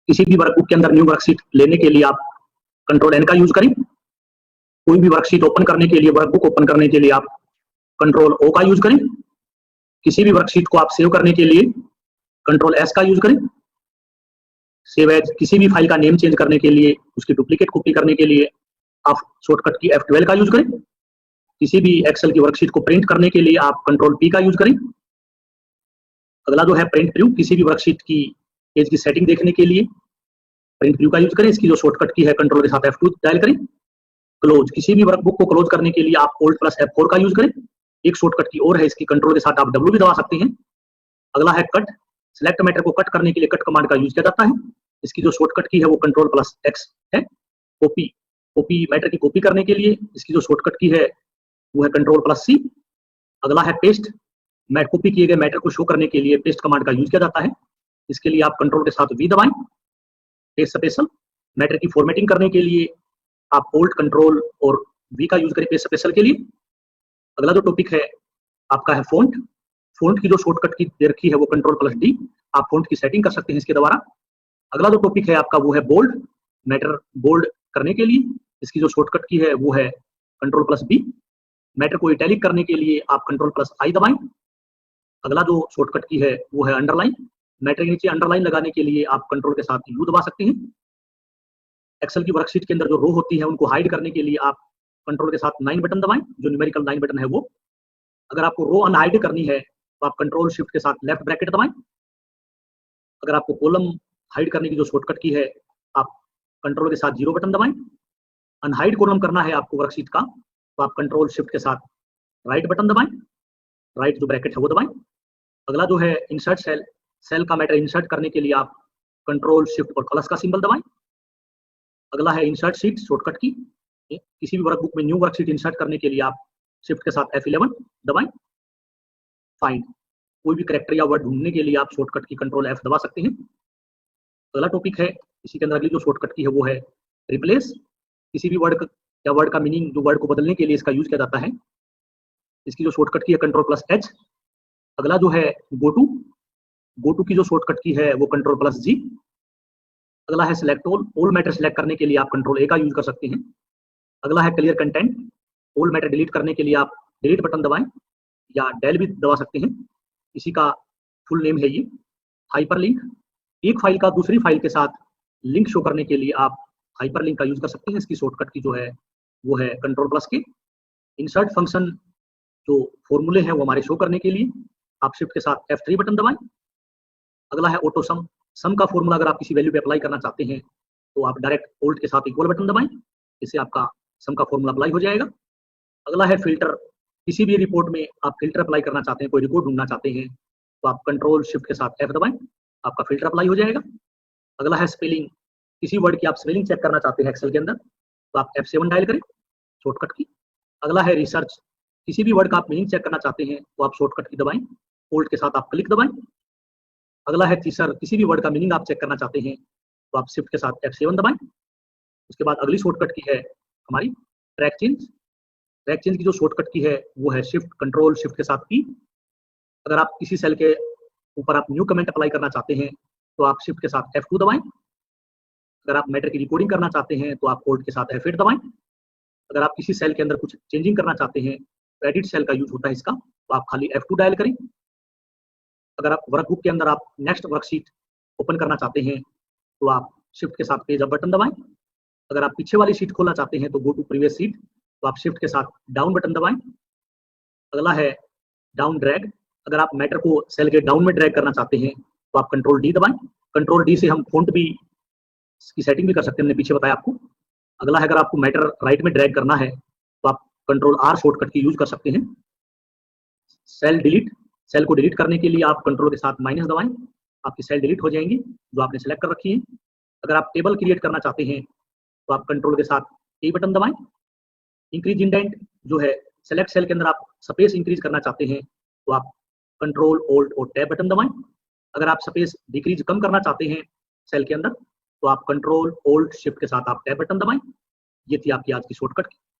किसी भी वर्कबुक के अंदर न्यू वर्कशीट लेने के लिए आप कंट्रोल एन का यूज करें। कोई भी वर्कशीट ओपन करने के लिए, वर्कबुक ओपन करने के लिए आप कंट्रोल ओ का यूज करें। किसी भी वर्कशीट को आप सेव करने के लिए कंट्रोल एस का यूज करें। सेव एज किसी भी फाइल का नेम चेंज करने के लिए, उसकी डुप्लीकेट कॉपी करने के लिए आप शॉर्टकट की F12 का यूज करें। किसी भी एक्सेल की वर्कशीट को प्रिंट करने के लिए आप कंट्रोल P का यूज करें। अगला जो है प्रिंट प्रीव्यू, किसी भी वर्कशीट की पेज की सेटिंग देखने के लिए प्रिंट प्रीव्यू का यूज करें। इसकी जो शॉर्टकट की है कंट्रोल के साथ F2 डायल करें। क्लोज, किसी भी वर्कबुक को क्लोज करने के लिए आप Alt प्लस F4 का यूज करें। एक शॉर्टकट की और है, इसकी कंट्रोल के साथ आप W भी दबा सकते हैं। अगला है कट, सिलेक्ट मैटर को कट करने के लिए कट कमांड का यूज किया जाता है। इसकी जो शॉर्टकट की है वो कंट्रोल प्लस X है। कॉपी, कॉपी मैटर की कॉपी करने के लिए इसकी जो शॉर्टकट की है वो है कंट्रोल प्लस C। अगला है पेस्ट, मैट कॉपी किए गए मैटर को शो करने के लिए पेस्ट कमांड का यूज किया जाता है। इसके लिए आप कंट्रोल के साथ V दबाएं। पेस्ट स्पेशल, मैटर की फॉर्मेटिंग करने के लिए आप Alt कंट्रोल और V का यूज करें पेस्ट स्पेशल के लिए। अगला जो टॉपिक है आपका है फॉन्ट। फॉन्ट की जो शॉर्टकट की दे रखी है वो कंट्रोल प्लस D। आप फॉन्ट की सेटिंग कर सकते हैं इसके द्वारा। अगला जो टॉपिक है आपका वो है बोल्ड, मैटर बोल्ड करने के लिए इसकी जो शॉर्टकट की है वो है कंट्रोल प्लस B। मैटर को इटैलिक करने के लिए आप कंट्रोल प्लस I दबाएं। अगला जो शॉर्टकट की है वो है अंडरलाइन। मैटर के नीचे अंडरलाइन लगाने के लिए आप कंट्रोल के साथ U दबा सकते हैं। एक्सेल की वर्कशीट के अंदर जो रो होती है उनको हाइड करने के लिए आप कंट्रोल के साथ 9 बटन दबाएं, जो न्यूमेरिकल 9 बटन है वो। अगर आपको रो अनहाइड करनी है तो आप कंट्रोल शिफ्ट के साथ लेफ्ट ब्रैकेट दबाएं। अगर आपको कॉलम हाइड करने की जो शॉर्टकट की है आप कंट्रोल के साथ 0 बटन दबाएं। अनहाइड कॉलम करना है आपको वर्कशीट का तो आप कंट्रोल शिफ्ट के साथ राइट बटन दबाएं, राइट जो ब्रैकेट है वो दबाएं। अगला जो है इंसर्ट सेल, सेल का मैटर इंसर्ट करने के लिए आप कंट्रोल शिफ्ट और प्लस का सिंबल दबाएं। अगला है इंसर्ट शीट, शॉर्टकट की किसी भी वर्कबुक में न्यू वर्कशीट इंसर्ट करने के लिए आप शिफ्ट के साथ F11 दबाएं। फाइंड, कोई भी कैरेक्टर या वर्ड ढूंढने के लिए आप शॉर्टकट की कंट्रोल F दबा सकते हैं। अगला टॉपिक है, इसी के अंदर अगली जो शॉर्टकट की है वो है रिप्लेस। किसी भी वर्ड या वर्ड का मीनिंग जो वर्ड को बदलने के लिए इसका यूज किया जाता है। इसकी जो शॉर्टकट की है कंट्रोल प्लस H। अगला जो है गो टू, गो टू की जो शॉर्टकट की है वो कंट्रोल प्लस G। अगला है सिलेक्ट ऑल मैटर सिलेक्ट करने के लिए आप कंट्रोल A का यूज कर सकते हैं। अगला है clear content, all matter delete करने के लिए आप डिलीट बटन दबाएं या डेल भी दबा सकते हैं। इसी का फुल नेम है ये हाइपरलिंक। एक फाइल का दूसरी फाइल के साथ लिंक शो करने के लिए आप हाइपरलिंक का यूज कर सकते हैं। इसकी शॉर्टकट की जो है वो है कंट्रोल प्लस के। इंसर्ट फंक्शन जो फॉर्मूले हैं वो हमारे शो करने के लिए आप शिफ्ट के साथ F3 बटन दबाएं। अगला है ऑटो सम, सम का फॉर्मूला अगर आप किसी वैल्यू पे अप्लाई करना चाहते हैं तो आप डायरेक्ट Alt के साथ इक्वल बटन दबाएं, इससे आपका सम का फॉर्मूला अप्लाई हो जाएगा। अगला है फिल्टर, किसी भी रिपोर्ट में आप फिल्टर अप्लाई करना चाहते हैं, कोई रिपोर्ट ढूंढना चाहते हैं तो आप कंट्रोल शिफ्ट के साथ F दबाएं, आपका फिल्टर अप्लाई हो जाएगा। अगला है स्पेलिंग, किसी वर्ड की आप स्पेलिंग चेक करना चाहते हैं एक्सेल के अंदर तो आप F7 डायल करें शॉर्टकट की। अगला है रिसर्च, किसी भी वर्ड का आप मीनिंग चेक करना चाहते हैं तो आप शॉर्टकट की दबाएं, Alt के साथ आप क्लिक दबाएं। अगला है टीसर, किसी भी वर्ड का मीनिंग आप चेक करना चाहते हैं तो आप शिफ्ट के साथ F7 दबाएं। उसके बाद अगली शॉर्टकट की है हमारी ट्रैक चेंज। ट्रैक चेंज की जो शॉर्टकट की है वो है शिफ्ट कंट्रोल शिफ्ट के साथ P। अगर आप किसी सेल के ऊपर आप न्यू कमेंट अप्लाई करना चाहते हैं तो आप शिफ्ट के साथ F2 दबाएं। अगर आप मैटर की रिकॉर्डिंग करना चाहते हैं तो आप Alt के साथ F8 दबाएं। अगर आप किसी सेल के अंदर कुछ चेंजिंग करना चाहते हैं तो एडिट सेल का यूज होता है इसका, तो आप खाली F2 डायल करें। अगर आप वर्कबुक के अंदर आप नेक्स्ट वर्कशीट ओपन करना चाहते हैं तो आप शिफ्ट के साथ पेज अप बटन दबाएं। अगर आप पीछे वाली शीट खोलना चाहते हैं तो गो टू प्रीवियस शीट, तो आप शिफ्ट के साथ डाउन बटन दबाएं। अगला है डाउन ड्रैग, अगर आप मैटर को सेल के डाउन में ड्रैग करना चाहते हैं तो आप कंट्रोल D दबाएं। कंट्रोल D से हम फॉन्ट भी की सेटिंग भी कर सकते हैं, हमने पीछे बताया आपको। अगला है अगर आपको मैटर राइट में ड्रैग करना है तो आप कंट्रोल R शॉर्टकट की यूज कर सकते हैं। सेल डिलीट, सेल को डिलीट करने के लिए आप कंट्रोल के साथ माइनस दबाएं, आपकी सेल डिलीट हो जाएंगी जो आपने सेलेक्ट कर रखी है। अगर आप टेबल क्रिएट करना चाहते हैं तो आप कंट्रोल के साथ A बटन दबाएं। इंक्रीज इंडेंट जो है, सेलेक्ट सेल के अंदर आप स्पेस इंक्रीज करना चाहते हैं तो आप कंट्रोल Alt और टैब बटन दबाएं। अगर आप स्पेस डिक्रीज कम करना चाहते हैं सेल के अंदर तो आप कंट्रोल Alt शिफ्ट के साथ आप टैब बटन दबाएं। ये थी आपकी आज की शॉर्टकट।